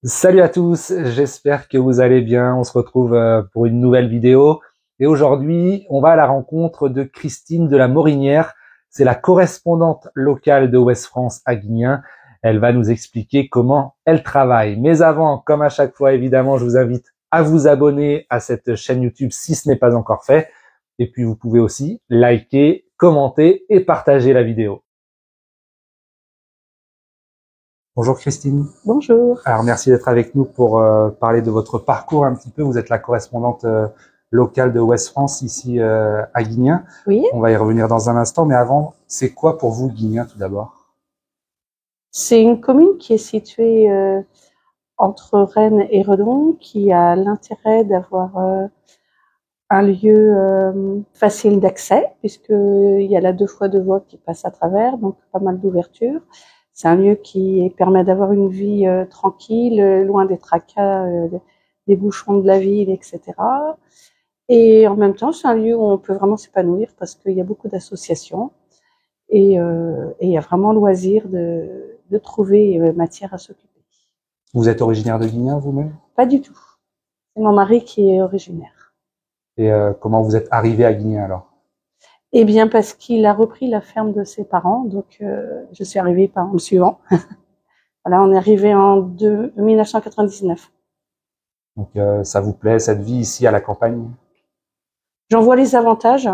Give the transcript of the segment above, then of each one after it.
Salut à tous, j'espère que vous allez bien. On se retrouve pour une nouvelle vidéo. Et aujourd'hui, on va à la rencontre de Christine de la Morinière. C'est la correspondante locale de Ouest France à Guignen. Elle va nous expliquer comment elle travaille. Mais avant, comme à chaque fois, évidemment, je vous invite à vous abonner à cette chaîne YouTube si ce n'est pas encore fait. Et puis, vous pouvez aussi liker, commenter et partager la vidéo. Bonjour Christine. Bonjour. Alors merci d'être avec nous pour parler de votre parcours un petit peu. Vous êtes la correspondante locale de Ouest France ici à Guignen. Oui, On va y revenir dans un instant, mais avant, c'est quoi pour vous Guignen tout d'abord? c'est une commune qui est située entre Rennes et Redon, qui a l'intérêt d'avoir un lieu facile d'accès, puisqu'il y a la 2x2 voies qui passent à travers, donc pas mal d'ouverture. C'est un lieu qui permet d'avoir une vie tranquille, loin des tracas, des bouchons de la ville, etc. Et en même temps, c'est un lieu où on peut vraiment s'épanouir parce qu'il y a beaucoup d'associations. Et il y a vraiment loisir de trouver matière à s'occuper. Vous êtes originaire de Guignen vous-même? Pas du tout. C'est mon mari qui est originaire. Et comment vous êtes arrivé à Guignen alors? Eh bien, parce qu'il a repris la ferme de ses parents, donc je suis arrivée par le suivant. Voilà, on est arrivé en 1999. Donc ça vous plaît cette vie ici à la campagne? J'en vois les avantages.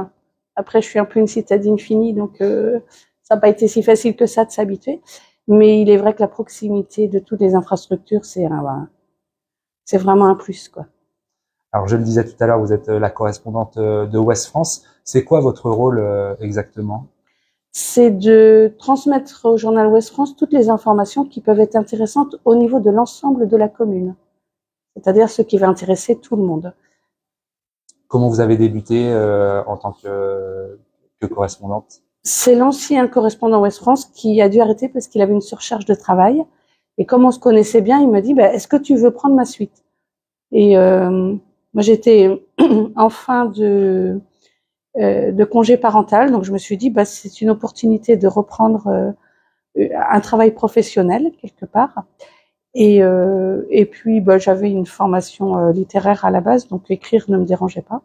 Après, je suis un peu une citadine finie, donc ça n'a pas été si facile que ça de s'habituer. Mais il est vrai que la proximité de toutes les infrastructures, c'est vraiment un plus, quoi. Alors je le disais tout à l'heure, vous êtes la correspondante de Ouest France. C'est quoi votre rôle exactement? C'est de transmettre au journal Ouest France toutes les informations qui peuvent être intéressantes au niveau de l'ensemble de la commune, c'est-à-dire ce qui va intéresser tout le monde. Comment vous avez débuté en tant que correspondante? C'est l'ancien correspondant Ouest France qui a dû arrêter parce qu'il avait une surcharge de travail. Et comme on se connaissait bien, il m'a dit est-ce que tu veux prendre ma suite? Et moi, j'étais en fin de congé parental, donc je me suis dit c'est une opportunité de reprendre un travail professionnel quelque part. Et puis j'avais une formation littéraire à la base, donc écrire ne me dérangeait pas.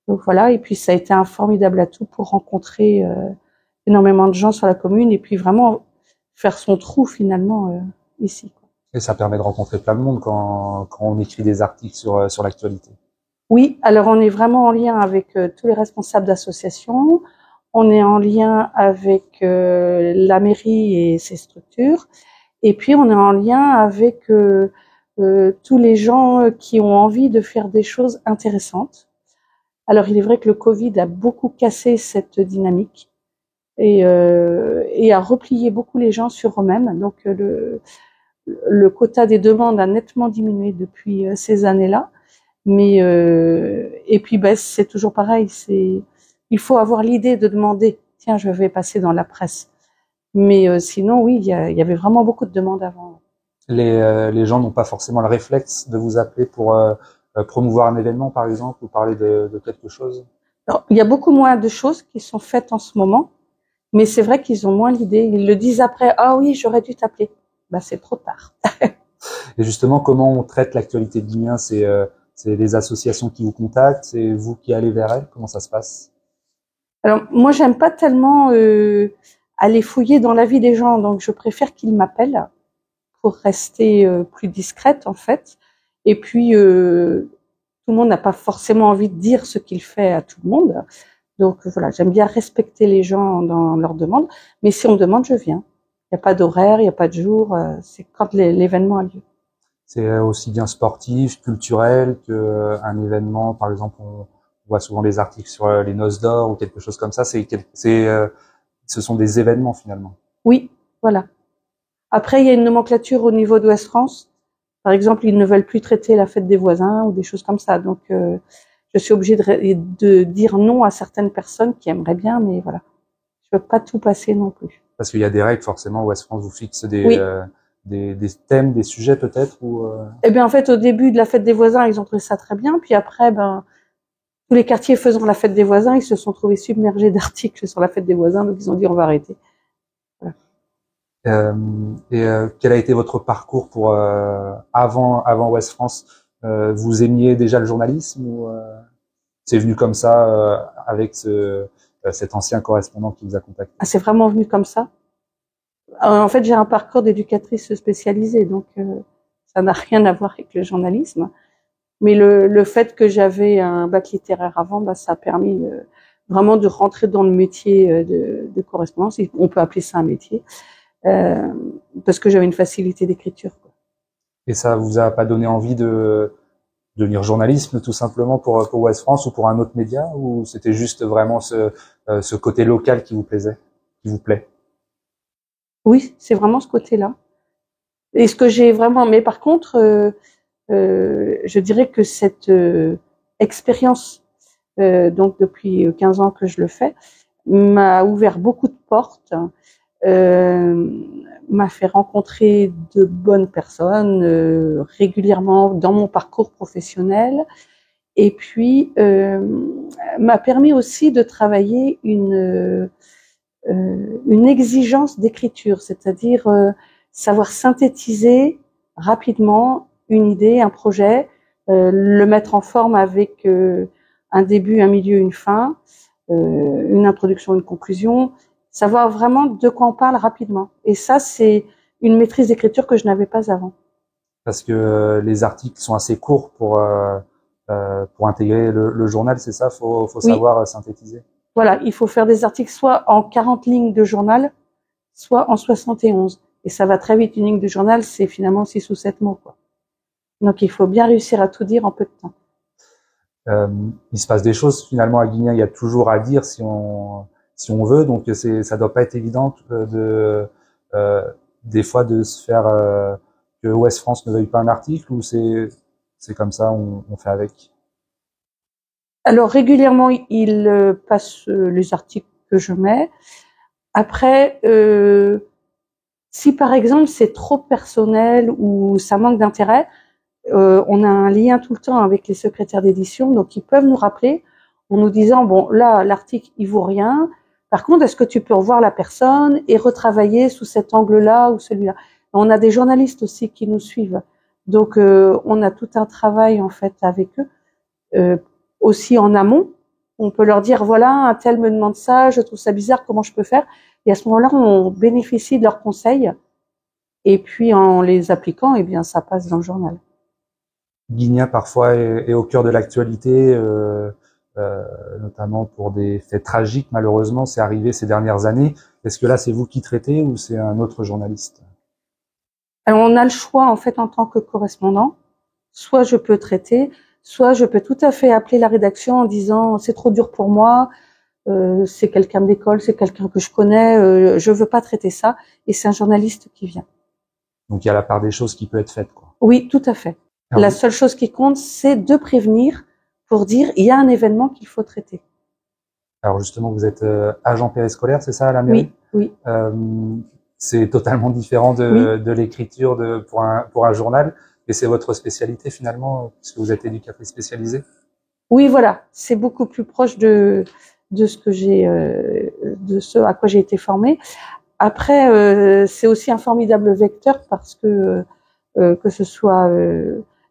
Donc voilà, et puis ça a été un formidable atout pour rencontrer énormément de gens sur la commune et puis vraiment faire son trou finalement ici. Et ça permet de rencontrer plein de monde quand on écrit des articles sur l'actualité. Oui, alors on est vraiment en lien avec tous les responsables d'associations, on est en lien avec la mairie et ses structures, et puis on est en lien avec tous les gens qui ont envie de faire des choses intéressantes. Alors il est vrai que le Covid a beaucoup cassé cette dynamique et a replié beaucoup les gens sur eux-mêmes. Donc le quota des demandes a nettement diminué depuis ces années-là. Mais et puis c'est toujours pareil. Il faut avoir l'idée de demander. Tiens, je vais passer dans la presse. Mais sinon, oui, il y avait vraiment beaucoup de demandes avant. Les gens n'ont pas forcément le réflexe de vous appeler pour promouvoir un événement, par exemple, ou parler de quelque chose. Alors, il y a beaucoup moins de choses qui sont faites en ce moment, mais c'est vrai qu'ils ont moins l'idée. Ils le disent après. Ah oui, j'aurais dû t'appeler. C'est trop tard. Et justement, comment on traite l'actualité de Guignen? C'est les associations qui vous contactent, c'est vous qui allez vers elles. Comment ça se passe? Alors moi, j'aime pas tellement aller fouiller dans la vie des gens, donc je préfère qu'ils m'appellent pour rester plus discrète en fait. Et puis tout le monde n'a pas forcément envie de dire ce qu'il fait à tout le monde. Donc voilà, j'aime bien respecter les gens dans leurs demandes. Mais si on me demande, je viens. Il n'y a pas d'horaire, il n'y a pas de jour. C'est quand l'événement a lieu. C'est aussi bien sportif, culturel que un événement. Par exemple, on voit souvent des articles sur les noces d'or ou quelque chose comme ça. Ce sont des événements finalement. Oui, voilà. Après, il y a une nomenclature au niveau d'Ouest France. Par exemple, ils ne veulent plus traiter la fête des voisins ou des choses comme ça. Donc, je suis obligée de dire non à certaines personnes qui aimeraient bien, mais voilà. Je peux pas tout passer non plus. Parce qu'il y a des règles forcément. Ouest France vous fixe Oui. des thèmes, des sujets peut-être ou Eh bien, en fait, au début de la fête des voisins, ils ont trouvé ça très bien. Puis après, tous les quartiers faisant la fête des voisins, ils se sont trouvés submergés d'articles sur la fête des voisins. Donc, ils ont dit, on va arrêter. Voilà. Euh, quel a été votre parcours pour avant Ouest France? Vous aimiez déjà le journalisme ou c'est venu comme ça avec cet ancien correspondant qui vous a contacté? Ah, c'est vraiment venu comme ça. En fait, j'ai un parcours d'éducatrice spécialisée, donc ça n'a rien à voir avec le journalisme. Mais le fait que j'avais un bac littéraire avant, bah, ça a permis vraiment de rentrer dans le métier de correspondance. On peut appeler ça un métier, euh, parce que j'avais une facilité d'écriture. Et ça vous a pas donné envie de devenir journaliste tout simplement pour Ouest France ou pour un autre média, ou c'était juste vraiment ce côté local qui vous plaisait, qui vous plaît? Oui, c'est vraiment ce côté-là. Et ce que j'ai vraiment, mais par contre, je dirais que cette expérience, donc depuis 15 ans que je le fais, m'a ouvert beaucoup de portes, m'a fait rencontrer de bonnes personnes régulièrement dans mon parcours professionnel, et puis m'a permis aussi de travailler une exigence d'écriture, c'est-à-dire savoir synthétiser rapidement une idée, un projet, le mettre en forme avec un début, un milieu, une fin, une introduction, une conclusion, savoir vraiment de quoi on parle rapidement. Et ça, c'est une maîtrise d'écriture que je n'avais pas avant. Parce que les articles sont assez courts pour intégrer le journal, c'est ça? Faut Oui, savoir synthétiser. voilà, il faut faire des articles soit en 40 lignes de journal, soit en 71. Et ça va très vite, une ligne de journal, c'est finalement 6 ou 7 mots, quoi. Donc il faut bien réussir à tout dire en peu de temps. Euh, il se passe des choses finalement à Guignan, il y a toujours à dire si on veut, donc ça doit pas être évident euh, des fois de se faire que Ouest France ne veuille pas un article, ou c'est comme ça, on fait avec. Alors régulièrement, il passe les articles que je mets. Après, si par exemple c'est trop personnel ou ça manque d'intérêt, on a un lien tout le temps avec les secrétaires d'édition, donc ils peuvent nous rappeler en nous disant, bon, là, l'article, il vaut rien. Par contre, est-ce que tu peux revoir la personne et retravailler sous cet angle-là ou celui-là? On a des journalistes aussi qui nous suivent. Donc, on a tout un travail, en fait, avec eux. Euh, Aussi en amont, on peut leur dire, voilà, un tel me demande ça, je trouve ça bizarre, comment je peux faire? Et à ce moment-là, on bénéficie de leurs conseils. Et puis, en les appliquant, eh bien, ça passe dans le journal. Guignan parfois est au cœur de l'actualité, notamment pour des faits tragiques. Malheureusement, c'est arrivé ces dernières années. Est-ce que là, c'est vous qui traitez ou c'est un autre journaliste? Alors, on a le choix, en fait, en tant que correspondant. Soit je peux traiter, soit je peux tout à fait appeler la rédaction en disant c'est trop dur pour moi, c'est quelqu'un d'école, c'est quelqu'un que je connais, je veux pas traiter ça, et c'est un journaliste qui vient. Donc il y a la part des choses qui peut être faite, quoi. Oui, tout à fait. Alors, La seule chose qui compte, c'est de prévenir pour dire il y a un événement qu'il faut traiter. alors justement, vous êtes agent périscolaire, c'est ça, à la mairie? Oui, oui, Euh, c'est totalement différent oui. de l'écriture pour un journal, et c'est votre spécialité finalement, puisque vous êtes éducatrice spécialisée. Oui, voilà, c'est beaucoup plus proche de ce que j'ai, de ce à quoi j'ai été formée. Après, c'est aussi un formidable vecteur parce que ce soit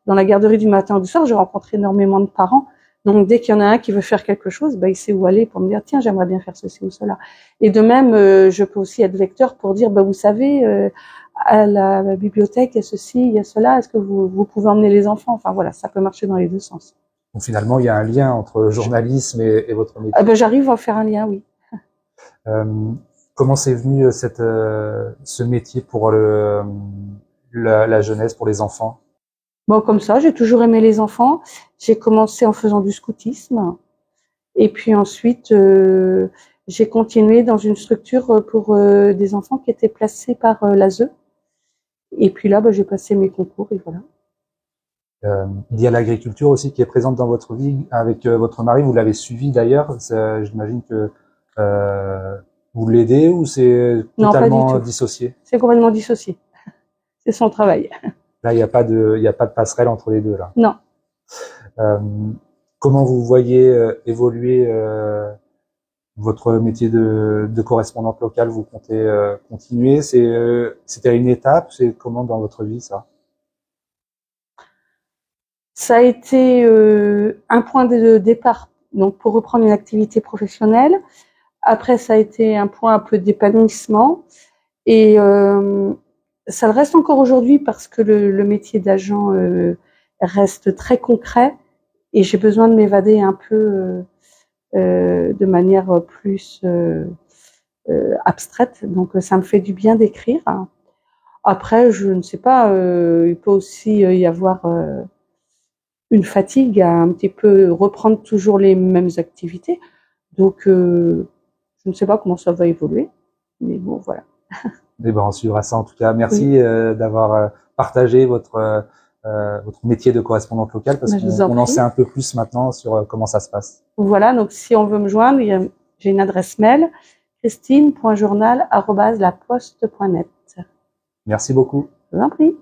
dans la garderie du matin ou du soir, je rencontre énormément de parents. Donc, dès qu'il y en a un qui veut faire quelque chose, bah, il sait où aller pour me dire, tiens, j'aimerais bien faire ceci ou cela. Et de même, je peux aussi être vecteur pour dire, bah, vous savez, à la bibliothèque, il y a ceci, il y a cela, est-ce que vous pouvez emmener les enfants? Enfin, voilà, ça peut marcher dans les deux sens. Donc finalement, il y a un lien entre le journalisme et votre Ah métier. ben, j'arrive à faire un lien, oui. Euh, comment c'est venu ce métier pour la jeunesse, pour les enfants? Bon, comme ça, j'ai toujours aimé les enfants. J'ai commencé en faisant du scoutisme. Et puis ensuite, j'ai continué dans une structure pour des enfants qui étaient placés par l'ASE. Et puis là, bah, j'ai passé mes concours et voilà. Il y a l'agriculture aussi qui est présente dans votre vie avec votre mari. Vous l'avez suivi d'ailleurs. J'imagine que euh, vous l'aidez, ou c'est Non, pas du totalement tout. dissocié? C'est complètement dissocié. C'est son travail. Là, il y a pas de passerelle entre les deux là. Non. Euh, comment vous voyez évoluer votre métier de correspondante locale, vous comptez continuer? C'était une étape? C'est comment dans votre vie ça? Ça a été un point de départ, donc pour reprendre une activité professionnelle. Après, ça a été un point un peu d'épanouissement. Et ça le reste encore aujourd'hui parce que le métier d'agent reste très concret et j'ai besoin de m'évader un peu de manière plus abstraite. Donc, ça me fait du bien d'écrire. Après, je ne sais pas, il peut aussi y avoir une fatigue à un petit peu reprendre toujours les mêmes activités. Donc, je ne sais pas comment ça va évoluer. Mais bon, voilà. Eh ben, on suivra ça en tout cas. Merci Oui. d'avoir partagé votre métier de correspondante locale parce qu'on en sait un peu plus maintenant sur comment ça se passe. Voilà, donc si on veut me joindre, j'ai une adresse mail, christine.journal@laposte.net. Merci beaucoup. Je vous en prie.